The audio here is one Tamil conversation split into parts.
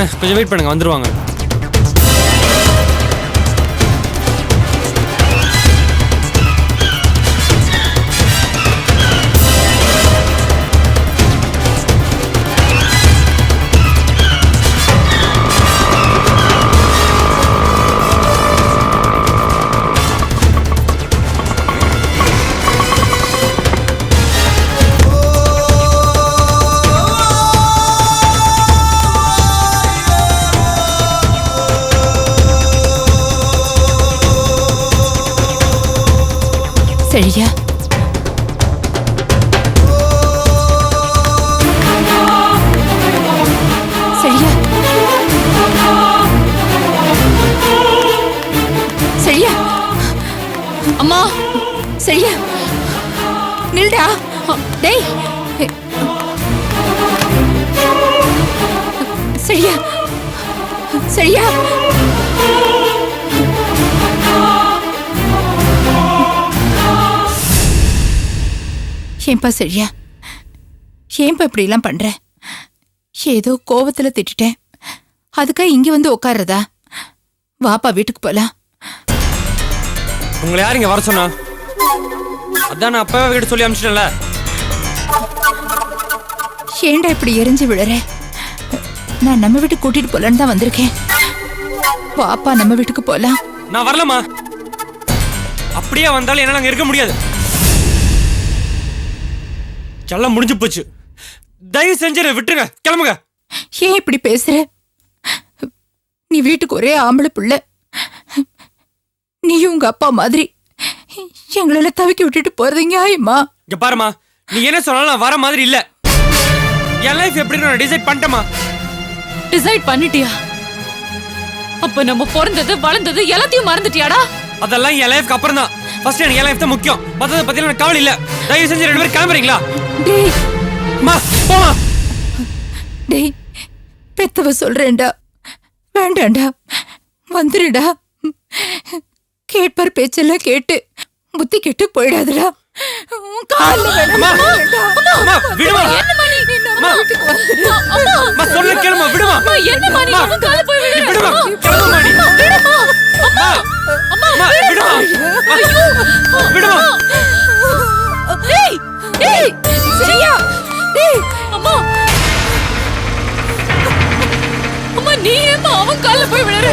அண்ணா கொஞ்சம் வெயிட் பண்ணுங்க, வந்துருவாங்க. செழியா, செழியா, செழியா, அம்மா, செழியா, நில்டா. டேய், செழியா, செழியா, ஏன்பா செழியா, ஏன்பா இப்படி எல்லாம் பண்ற? ஏதோ கோவத்துல திட்டேன், அதுக்கா இங்க வந்து உட்கார்றதா? வாப்பா வீட்டுக்கு போலாம். உங்களை யார் இங்க வர சொன்னா? அதான் நான் அப்பவே கிட்ட சொல்லி அனுப்பிச்சிட்டேன்ல. ஏண்டா இப்படி எரிஞ்சு விழற? நான் நம்ம வீட்டுக்கு கூட்டிட்டு போலான்னு தான் வந்திருக்கேன். வாப்பா நம்ம வீட்டுக்கு போலாம். நான் வரலமா. அப்படியே வந்தாலும் என்னால அங்க இருக்க முடியாது. எல்லாம் முடிஞ்சு போச்சு. தயவு செஞ்சு விட்டுருங்க, கிளம்புங்க. ஏன் இப்படி பேசுற? நீ வீட்டுக்கு ஒரே ஆம்பளை புள்ள. நீயும் உங்க அப்பா மாதிரி எங்களெல்லாம் தவிக்க விட்டுட்டு போறது நியாயமா? இங்க பாருமா, நீ என்ன சொன்னாலும் நான் வர மாதிரி இல்ல. என் லைஃப் எப்படின்னு நான் டிசைட் பண்ணிட்டேமா. டிசைட் பண்ணிட்டியா? அப்ப நம்ம பிறந்தது வளர்ந்தது எல்லாத்தையும் மறந்துட்டியாடா? அதெல்லாம் என் லைஃப்க்கு அப்புறம் தான். ஃபர்ஸ்ட் எனக்கு என் லைஃப் தான் முக்கியம். மத்தத பத்தி எனக்கு கவலை இல்ல. தயவு செஞ்சு ரெண்டு பேரும் கிளம்புறீங்களா? டேய், அம்மா போமா. டேய், பெத்தவ சொல்றேன்டா, வேண்டாண்டா, வந்துருடா. கேட்பார் பேச்செல்லாம் கேட்டு புத்தி கெட்டு போயிடாதுடா. கால்ல அம்மா, அம்மா விடுமா. அம்மா, அம்மா சொல்ல கேளுமா, விடுமா. என்னம்மா நீ அவன் கால போய் விடு. விடுமா, கிளம்புமா நீ. விடுமா. அம்மா, அம்மா விடுமா. விடுமா. டேய், டேய், சரியா? டேய், அம்மா. அம்மா நீ ஏம்மா அவன் கால போய் விடுற?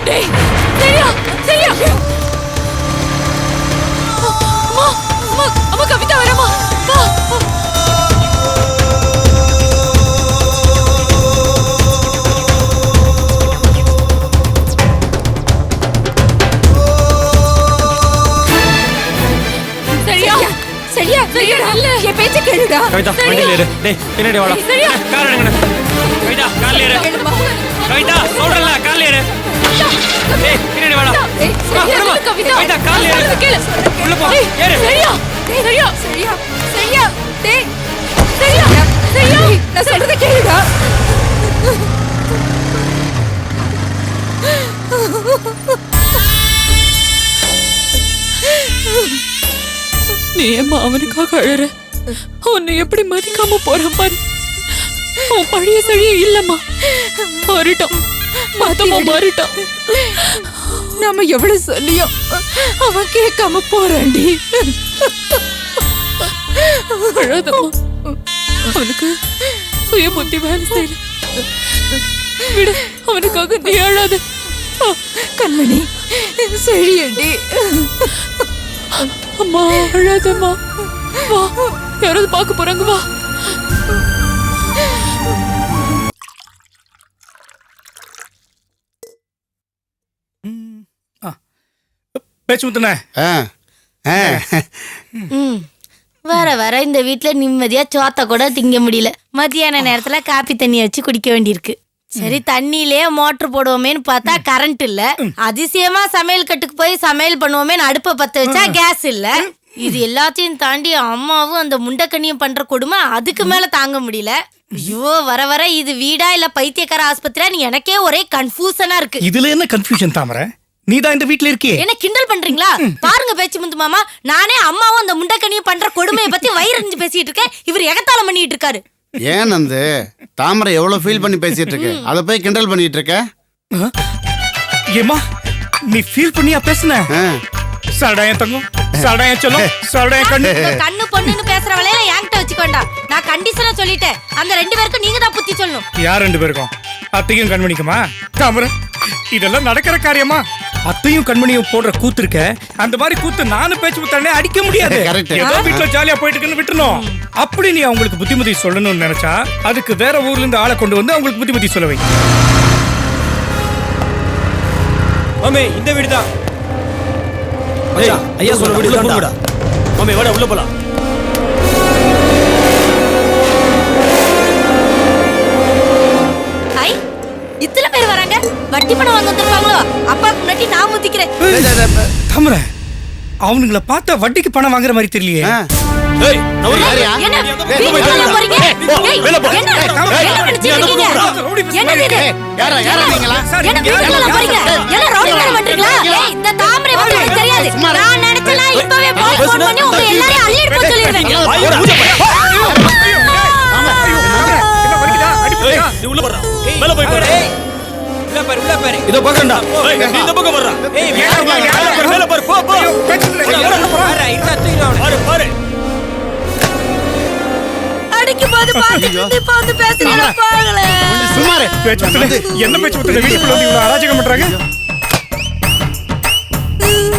டேய், சரியா? சரியா? அம்மா, அம்மா, அம்மா கவிதா வரமா. வா. சரியா? சரியா? சரியாடா? என் பேச்ச கேளுடா. கவிதா வண்டியில ஏறு. டேய் பின்னாடி வாடா. கார் எடுங்கண்ணே. கவிதா கார்ல ஏறு. கவிதா சொல்றல கார்ல ஏறு. டேய் பின்னாடி வாடா. டேய், விடுமா. கவிதா. கவிதா கார்ல ஏறு. கேளு. உள்ள போ. ஏறு. சரியா? சரியா? சரியா? சரியா? டேய், சரியா? சரியா? நான் சொல்றத கேளுடா. நீ ஏம்மா அவனுக்காக அழற? உன்னை எப்படி மதிக்காம போறான் பாரு. அவன் பழைய சரியே இல்லம்மா, மாறிட்டான், மொத்தமா மாறிட்டான். நாம எவ்வளவு சொல்லியும் அவன் கேட்காம போறான்டி. அழாதம்மா, அவனுக்கு சுய புத்தி வேலை செய்யல. விடு, அவனுக்காக நீ அழாத. கண்மணி, செழியண்டி. அம்மா அழாதம்மா, வா, யாராவது பார்க்க போறாங்க, வா. வர வர இந்த வீட்டுல நிம்மதியா சோத்த கூட திங்க முடியல. மத்தியான நேரத்துல காப்பி தண்ணி வச்சு குடிக்க வேண்டியிருக்கு. சரி, தண்ணியிலே மோட்டர் போடுவோமேன்னு பார்த்தா கரண்ட் இல்ல. அதிசயமா சமையல் கட்டுக்கு போய் சமையல் பண்ணுவோமேன்னு அடுப்பை பத்த வச்சா கேஸ் இல்ல. இது எல்லாத்தையும் தாண்டி அம்மாவும் அந்த முண்டக்கண்ணியும் பண்ற கொடுமை அதுக்கு மேல தாங்க முடியல. ஐயோ, வர வர இது வீடா இல்ல பைத்தியக்கார ஆஸ்பத்திரியா எனக்கே ஒரே கன்ஃபியூஷனா இருக்கு. இதுல என்ன கன்ஃபியூஷன் தாமரை? நீ தான் இந்த வீட்ல இருக்கே. என்ன கிண்டல் பண்றீங்களா? பாருங்க பேச்சு முந்து மாமா, நானே அம்மாவும் அந்த முண்டக்கண்ணியும் பண்ற கொடுமையை பத்தி வயிறறிஞ்சு பேசிட்டு இருக்கேன். இவர் எகத்தாளம் பண்ணிட்டு இருக்காரு. ஏன் நந்து தாமரை எவ்வளவு ஃபீல் பண்ணி பேசிட்டு இருக்கு அதை போய் கிண்டல் பண்ணிட்டு இருக்க? ஏமா நீ ஃபீல் பண்ணியா பேசுன? ஆ. சாடா என் தங்கம், சாடா என் செல்லம், சாடா என் கண்ணு. கண்ணு பொண்ணுன்னு பேசுற வேலையில என்கிட்ட வச்சுக்கோண்டா. நான் கண்டிஷனா சொல்லிட்டேன். அந்த 2 பேருக்கும் நீங்க தான் புத்தி சொல்லணும். யார் 2 பேருக்கும்? அத்தையும் கண்மணிக்குமா? தாமரை இதெல்லாம் நடக்கிற காரியமா? அத்தையும் கண்மணியும் போடுற கூத்து இருக்க, அந்த மாதிரி கூத்து நானும் பேச்சு முத்தானே அடிக்க முடியாது. Correct. ஏதோ வீட்டுல ஜாலியா போயிட்டு இருக்குன்னு விட்டுணும். அப்படி நீ அவங்களுக்கு புத்திமதி சொல்லணும்னு நினைச்சா அதுக்கு வேற ஊர்ல இருந்து ஆளை கொண்டு வந்து அவங்களுக்கு புத்திமதி சொல்ல வை. மாமே இந்த வீடு தான். ஐயா சொல்ற வீடு தான். மாமே வாடா உள்ள போலாம். ஐ இத்தனை பேர் வராங்க. வட்டி பணம் வாங்க வந்திருப்பாங்களோ? அப்பாக்கு முன்னாடி நான் முத்திக்கிறேன். தாமரை அவனுங்கள பார்த்தா வட்டிக்கு பணம் வாங்குற மாதிரி தெரியலையே. ஆ. ஏய் நவரு யாரியா? என்ன ஏய், வீட்டுக்குள்ள போறீங்க? ஏய், வெளில போ. என்ன என்ன நினைச்சிட்டு இருக்கீங்க? என்னது இது? யாரா நீங்களா? என்ன வீட்டுக்குள்ள போறீங்க? எல்லாம் ரவுடி மாதிரி பண்றீங்களா? ஏய் இந்த தாமரை பத்தி எனக்கு தெரியாது. நான் நினைச்சலாம் இப்பவே போய் ஃபோன் பண்ணி உங்க எல்லாரையும் அள்ளி எடுக்க சொல்லிடுவேன். வாய் மூஞ்ச பாரு. என்ன வலிக்குதா? அடி போடா. நீ உள்ள போறா. மேல போய் பாரு. உள்ள பாரு. இத பக்கம்டா. ஏய் நீ இந்த பக்கம் வர்றா. ஏய் மேல பாரு. போ. பாரு. அடிக்கும் போது பாத்துட்டு இப்ப வந்து பேசுறீங்க பாருங்களே. சும்மா இரு. பேச்சு முத்துல. என்ன பேச்சு முத்துல வீட்டுக்குள்ள வந்து இவ்வளவு அராஜகம் பண்றாங்க?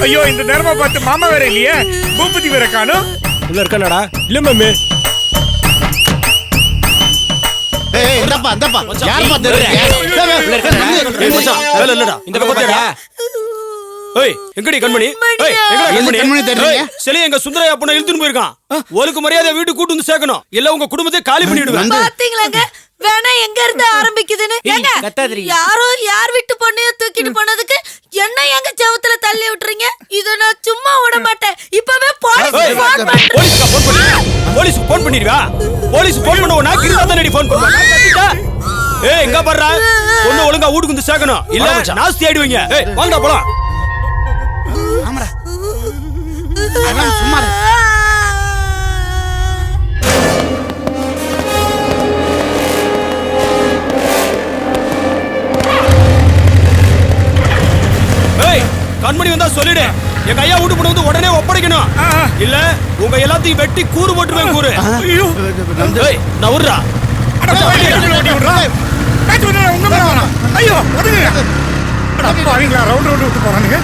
ஐயோ இந்த நேரமா பார்த்து மாமா வேற இல்லையே, பூபதி வேற காணோம். உள்ள இருக்கலடா. இல்ல மாமே. ஏய் இந்தப்பா யார் பாத்துறீங்க? ஏய் மச்சான் வேல இல்லடா. இந்த பக்கம் பாத்தியாடா? ஏய் எங்கடி கண்மணி? ஏய் எங்கடா கண்மணி? கண்மணி தெரியலையே? ஏய், சிலை எங்க சுந்தரையா பொண்ண இழுத்துன்னு போயிருக்கான். ஒருக்கு மரியாதை வீட்டு கூட்டு வந்து சேர்க்கணும். இல்ல உங்க குடும்பத்தை காலி பண்ணிடுவேன். பாத்தீங்களாங்க வேணா எங்க இருந்து ஆரம்பிக்குதுன்னு. ஏங்க யாரோ யார் வீட்டு பொண்ணைய தூக்கிட்டு போனதுக்கு என்ன எங்க செவுத்துல தள்ளி விட்டுறீங்க? இத நான் சும்மா விட மாட்டேன். இப்பவே போலீஸ் ஃபோன் பண்றேன். போலீஸ்க்கு ஃபோன் பண்ணி. போலீஸ்க்கு ஃபோன் பண்ணிடுவா. போலீஸ் ஃபோன் பண்ணுவா. கிருதா தானடி ஃபோன் பண்ணுவா. கத்திட்டா. ஏய் எங்க பர்றா? பொண்ணு ஒழுங்கா வீட்டுக்கு வந்து சேர்க்கணும். இல்ல நாஸ்தி ஆயிடுவீங்க. ஏய் வாங்கடா போலாம். ஆமாடா. அதெல்லாம் சும்மா இரு. ஏய் கண்மணி வந்தா சொல்லிடு. எங்க ஐயா வீட்டு பொண்ணு வந்து உடனே ஒப்படைக்கணும். இல்ல உங்க எல்லாத்தையும் வெட்டி கூறு போட்டுருவேன் கூறு. ஐயோ ஏய் நான் விடுறா. அட ஓடி விடுறா. பேச்சு முத்துல உங்க மேல வரணும். ஐயோ ஒதுங்க. அட பாவீங்களா ரவுண்ட் விட்டு போறானுங்க.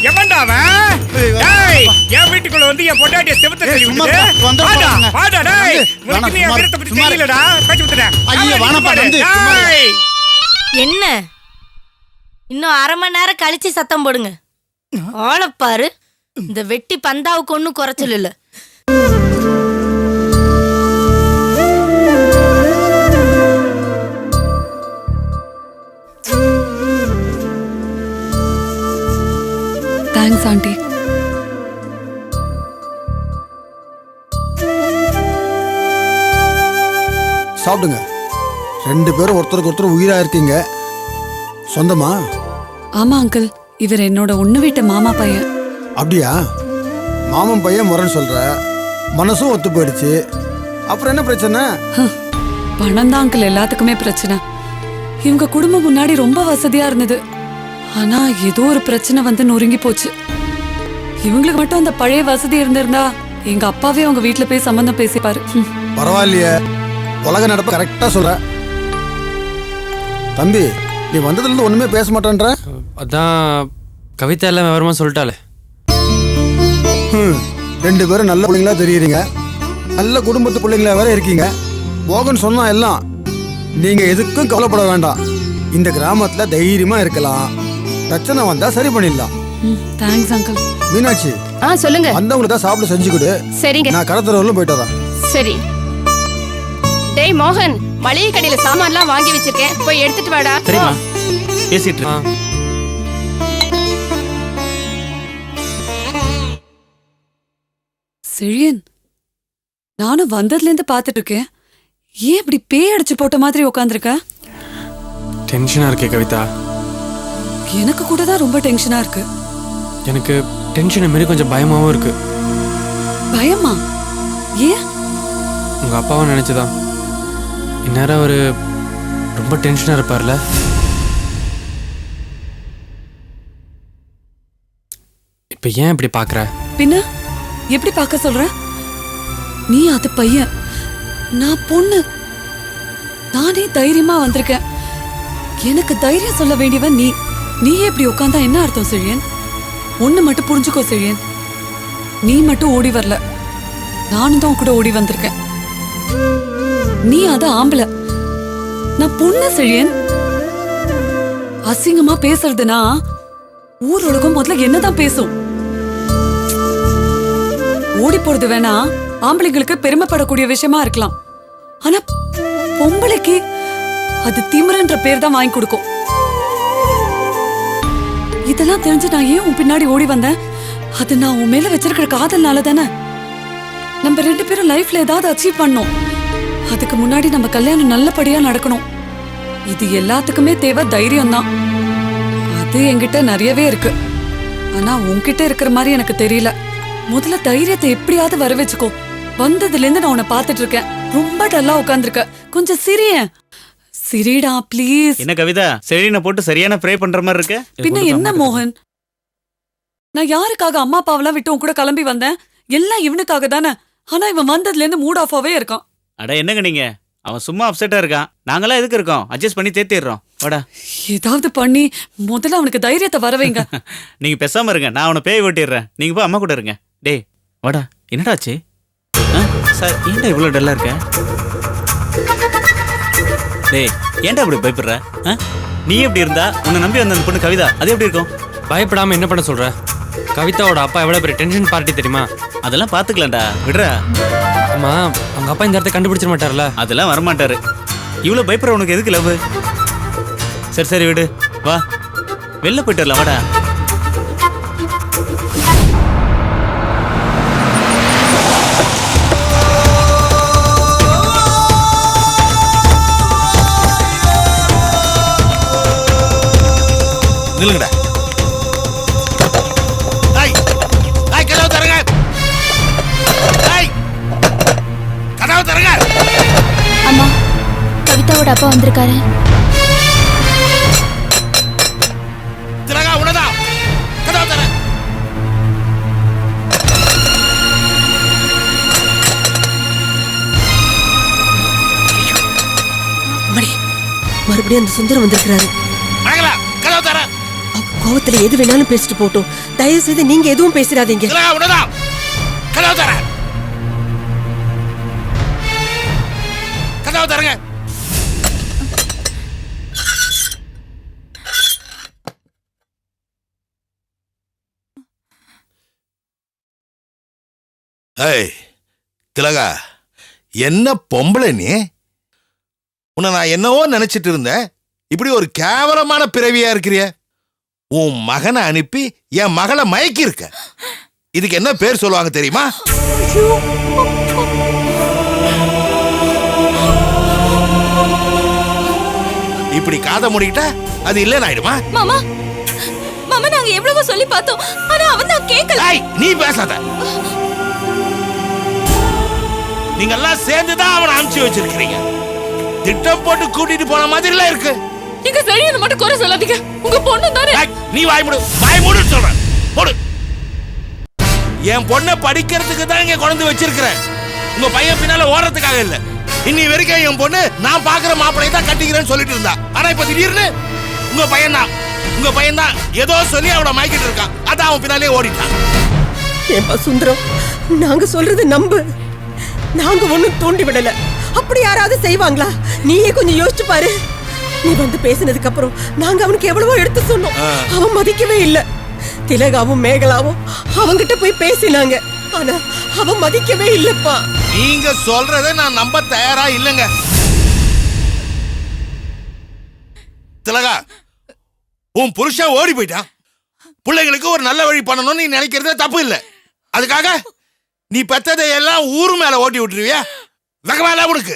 எவன்டா அவன்? டேய் என் வீட்டுக்குள்ள வந்து என் பொண்டாட்டிய செவுத்த தள்ளி சும்மா விட்டு வந்து வாடா போறாங்க. வாடா டேய் வந்து, உனக்கு நீ சும்மா வீரத்தை பத்தி சும்மா தெரியலடா பேச்சு முத்துடா. ஐயோ, வானப்பா, வந்து, சும்மா இரு. டேய் என்ன இன்னும் 1/2 மணி நேரம் கழிச்சு சத்தம் போடுங்க. ஆளப்பாரு இந்த வெட்டி பந்தாவுக்கு ஒன்னும் குறைச்சல் இல்ல. Thanks aunty. சாப்பிடுங்க. 2 பேரும் ஒருத்தருக்கு ஒருத்தர் உயிரா இருக்கீங்க. சொந்தமா? ஆமா அங்கிள், இவர் என்னோட ஒண்ணு வீட்டு மாமா பையன். அப்படியா? மாமன் பையன் முறைன்னு சொல்ற, மனசும் ஒத்து போயிடுச்சு. அப்புறம் என்ன பிரச்சனை? பணம் தான் அங்கிள் எல்லாத்துக்குமே பிரச்சனை. இவங்க குடும்பம் முன்னாடி ரொம்ப வசதியா இருந்தது. ஆனா ஏதோ ஒரு பிரச்சனை வந்து நொறுங்கி போச்சு. இவங்களுக்கு மட்டும் அந்த பழைய வசதி இருந்திருந்தா எங்க அப்பாவே அவங்க வீட்டுல போய் சம்பந்தம் பேசிப்பாரு. பரவாயில்லையே, உலக நடப்ப கரெக்டா சொல்ற. தம்பி, நீ வந்ததுல இருந்து ஒண்ணுமே பேச மாட்டேன்ற. அதான் கவிதா எல்லாம் விவரமா சொல்லிட்டாலே. 2 பேரும் நல்ல பிள்ளைங்களா தெரியுறீங்க. நல்ல குடும்பத்து பிள்ளைங்களா வேற இருக்கீங்க. போகன்னு சொன்னா எல்லாம். நீங்க எதுக்கும் கவலைப்பட வேண்டாம். இந்த கிராமத்துல தைரியமா இருக்கலாம். பிரச்சனை வந்தா சரி பண்ணிடலாம். Thanks uncle. மீனாட்சி, சொல்லுங்க. வந்தவங்களுக்கு தான் சாப்பிட செஞ்சு கொடு. சரிங்க. நான் கடத்தரவுல போயிட்டு வரேன். சரி. டேய் மோகன், மளிகை கடையில சாமான்லாம் வாங்கி வச்சிருக்கேன், போய் எடுத்துட்டு வாடா. சரிம்மா பேசிட்டு இருக்கேன். செழியன், நானும் வந்ததுல இருந்து பாத்துட்டு இருக்கேன். ஏன் இப்படி பேய் அடிச்சு போட்ட மாதிரி உட்காந்துருக்க? டென்ஷனா இருக்கே கவிதா. எனக்கு கூட தான் ரொம்ப டென்ஷனா இருக்கு. எனக்கு டென்ஷன் மாரி கொஞ்சம் பயமாவும் இருக்கு. பயமா? ஏன்? உங்க அப்பாவை நினைச்சுதான். இந்நேரம் அவரு ரொம்ப டென்ஷனா இருப்பார்ல. இப்ப ஏன் இப்படி பாக்குற? பின்ன எப்படி பார்க்க சொல்ற? நீ அது பையன், நான் பொண்ணு. நானே தைரியமா வந்திருக்கேன். எனக்கு தைரியம் சொல்ல வேண்டியவன் நீ. நீயே இப்படி உட்கார்ந்தா என்ன அர்த்தம் செழியன்? ஒண்ணு மட்டும் புரிஞ்சுக்கோ செழியன், நீ மட்டும் ஓடி வரல, நானும் தான் கூட ஓடி வந்திருக்கேன். நீ அது ஆம்பளை, நான் பொண்ணு செழியன். அசிங்கமா பேசுறதுனா ஊர் உலகம் முதல்ல என்னதான் பேசும். ஓடி போறது வேணா ஆம்பளைங்களுக்கு பெருமைப்படக்கூடிய விஷயமா இருக்கலாம். ஆனா பொம்பளைக்கு அது திமிரன்ற பேர் தான் வாங்கி கொடுக்கும். இதெல்லாம் தெரிஞ்சு நான் ஏன் உன் பின்னாடி ஓடி வந்தேன்? அது நான் உன் மேல வச்சிருக்கிற காதல்னால தானே. நம்ம 2 பேரும் லைஃப்ல ஏதாவது அச்சீவ் பண்ணோம். அதுக்கு முன்னாடி நம்ம கல்யாணம் நல்லபடியா நடக்கணும். இது எல்லாத்துக்குமே தேவை தைரியம் தான். அது என்கிட்ட நிறையவே இருக்கு. ஆனா உன்கிட்ட இருக்கிற மாதிரி எனக்கு தெரியல. முதல்ல தைரியத்தை எப்படியாவது வர வச்சுக்கோ. வந்ததுல இருந்து நான் உன்னை பாத்துட்டு இருக்கேன். ரொம்ப டல்லா உட்கார்ந்துருக்க. கொஞ்சம் சிரியேன். சிரிடா ப்ளீஸ். என்ன கவிதா, செழியனை போட்டு சரியான ப்ரே பண்ற மாதிரி இருக்கு. பின்ன என்ன மோகன், நான் யாருக்காக அம்மா அப்பாவெல்லாம் விட்டு உன் கூட கிளம்பி வந்தேன்? எல்லாம் இவனுக்காக தானே. ஆனா இவன் வந்ததுல இருந்து மூட் ஆஃபாவே இருக்கான். அட என்னங்க நீங்க, அவன் சும்மா அப்செட்டா இருக்கான். நாங்களாம் எதுக்கு இருக்கோம்? அட்ஜஸ்ட் பண்ணி தேத்திடுறோம். வாடா, ஏதாவது பண்ணி முதல்ல அவனுக்கு தைரியத்தை வர வைங்க. நீங்க பேசாம இருங்க, நான் அவனை பேய் ஓட்டிடுறேன். நீங்க போய் அம்மா கூட இருங்க. டேய் வாடா. என்னடாச்சு சார்? ஏன்டா இவ்வளவு டல்லா இருக்க? டேய் ஏன்டா அப்படி பயப்படுற? நீ எப்படி இருந்தா உன்னை நம்பி வந்த அந்த பொண்ணு கவிதா அது எப்படி இருக்கும்? பயப்படாம என்ன பண்ண சொல்ற? கவிதாவோட அப்பா எவ்வளவு பெரிய டென்ஷன் பார்ட்டி தெரியுமா? அதெல்லாம் பாத்துக்கலாம்டா, விடுறா. ஆமா, அவங்க அப்பா இந்த இடத்த கண்டுபிடிச்சிட மாட்டார்ல? அதெல்லாம் வரமாட்டாரு. இவ்வளவு பயப்படுற உனக்கு எதுக்கு லவ்? சரி சரி விடு, வா வெளில போயிட்டு வரலாம். வாடா. நில்லுங்கடா. கதவு தரங்க. கதவு தரங்க. அம்மா, கவிதாவோட அப்பா வந்திருக்காரு. திலகா உனதா? கதவு தர. மறுபடியும் அந்த சுந்தரம் வந்திருக்கிறாரு. கதவு தர. கோவத்துல எது வேணாலும் பேசிட்டு போட்டோம். தயவு செய்து நீங்க எதுவும் பேசிடாதீங்க. கதவு தர. கதவு தரங்க. திலகா, என்ன பொம்பளை நீ? உன்னை நான் என்னவோ நினைச்சிட்டு இருந்தேன். இப்படி ஒரு கேவலமான பிறவியா இருக்கிறிய. உன் மகனை அனுப்பி என் மகளை மயக்கி இருக்க. இதுக்கு என்ன பேர் சொல்லுவாங்க தெரியுமா? இப்படி காதை மூடிக்கிட்ட அது இல்லன்னு ஆயிடுமா? மாமா, மாமா நாங்க எவ்வளவோ சொல்லி பார்த்தோம். ஆனா அவன் தான் கேட்கல. நீ பேசாத. நீங்க எல்லாம் சேர்ந்துதான் அவனை அனுப்பிச்சு வச்சிருக்கீங்க. திட்டம் போட்டு கூட்டிட்டு போன மாதிரி எல்லாம் இருக்கு. நீங்க சரியான மட்டும் குறை சொல்லாதீங்க. உங்க பொண்ணு தானே. நீ வாய் மூடு சொல்றேன். போடு. என் பொண்ணை படிக்கிறதுக்கு தான் இங்க கொண்டு வச்சிருக்கிறேன். உங்க பையன் பின்னால ஓடுறதுக்காக இல்ல. இன்னி வரைக்கும் என் பொண்ணு நான் பாக்குற மாப்பிளையை தான் கட்டிக்கிறேன்னு சொல்லிட்டு இருந்தா. ஆனா இப்ப திடீர்னு உங்க பையன் தான் ஏதோ சொல்லி அவளை மயக்கிட்டு இருக்கான். அதான் அவன் பின்னாலே ஓடிட்டான். ஏன்பா சுந்தரம், நாங்க சொல்றது நம்பு. நாங்க ஒண்ணும் தூண்டி விடல. அப்படி யாராவது செய்வாங்களா? நீயே கொஞ்சம் யோசிச்சு பாரு. நீ வந்து பேசினதுக்கு அப்புறம் நாங்க அவனுக்கு எவ்வளவோ எடுத்து சொன்னோம். அவன் மதிக்கவே இல்ல. திலகாவும் மேகலாவும் அவங்கிட்ட போய் பேசினாங்க. ஆனா அவன் மதிக்கவே இல்லப்பா. நீங்க சொல்றதை நான் நம்ப தயாரா இல்லைங்க. திலகா, உன் புருஷன் ஓடி போயிட்டான். பிள்ளைங்களுக்கு ஒரு நல்ல வழி பண்ணணும்னு நீ நினைக்கிறதே தப்பு இல்லை. அதுக்காக நீ பெத்ததை எல்லாம் ஊரு மேல ஓட்டி விட்டுருவியா? வெகமால உனக்கு.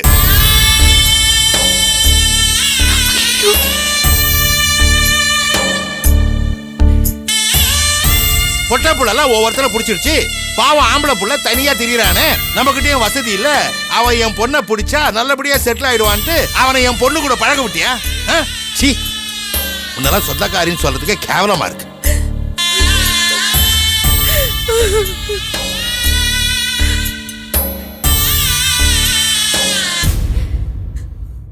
பொட்டை புள்ளெல்லாம் ஒவ்வொருத்தரை பிடிச்சிருச்சு. பாவம் ஆம்பளை புள்ள தனியா திரியறானே, நம்ம கிட்டயும் வசதி இல்ல. அவன் என் பொண்ணை பிடிச்சா நல்லபடியா செட்டில் ஆயிடுவான்ட்டு அவனை என் பொண்ணு கூட பழக விட்டியா? சீ, உன்னெல்லாம் சொந்தக்காரின்னு சொல்றதுக்கு கேவலமா இருக்கு.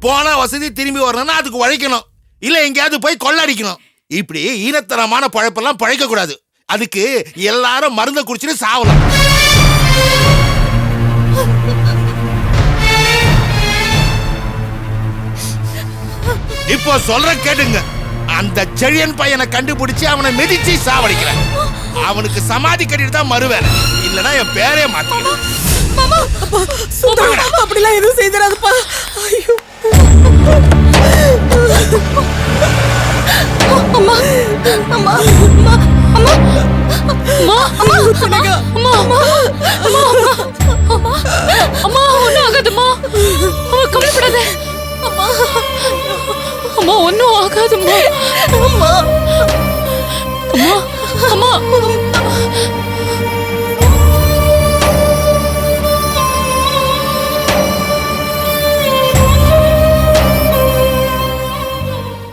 போனா வசதி திரும்பி வரணும்னா அதுக்கு உழைக்கணும், இல்ல எங்கேயாவது போய் கொள்ளடிக்கணும். இப்படி ஈனத்தனமான பழப்பெல்லாம் பழைக்க கூடாது. அதுக்கு எல்லாரும் மருந்த குடிச்சிட்டு சாவலாம். இப்போ சொல்ற கேட்டுங்க, அந்த செழியன் பையனை கண்டுபிடிச்சு அவனை மிதிச்சு சாவடிக்கிறேன். அவனுக்கு சமாதி கட்டிட்டு தான் மறுவேன், இல்லனா என் பேரே மாத்திக்கிறேன். அப்படிலாம் எதுவும் செய்திடாதப்பா. ஐயோ அம்மா அம்மா அம்மா அம்மா அம்மா அம்மா அம்மா அம்மா அம்மா அம்மா ஒன்னும் ஆகாதும்மா, கவலைப்படாத அம்மா. அம்மா ஒன்னும் ஆகாதும்மா. அம்மா அம்மா அம்மா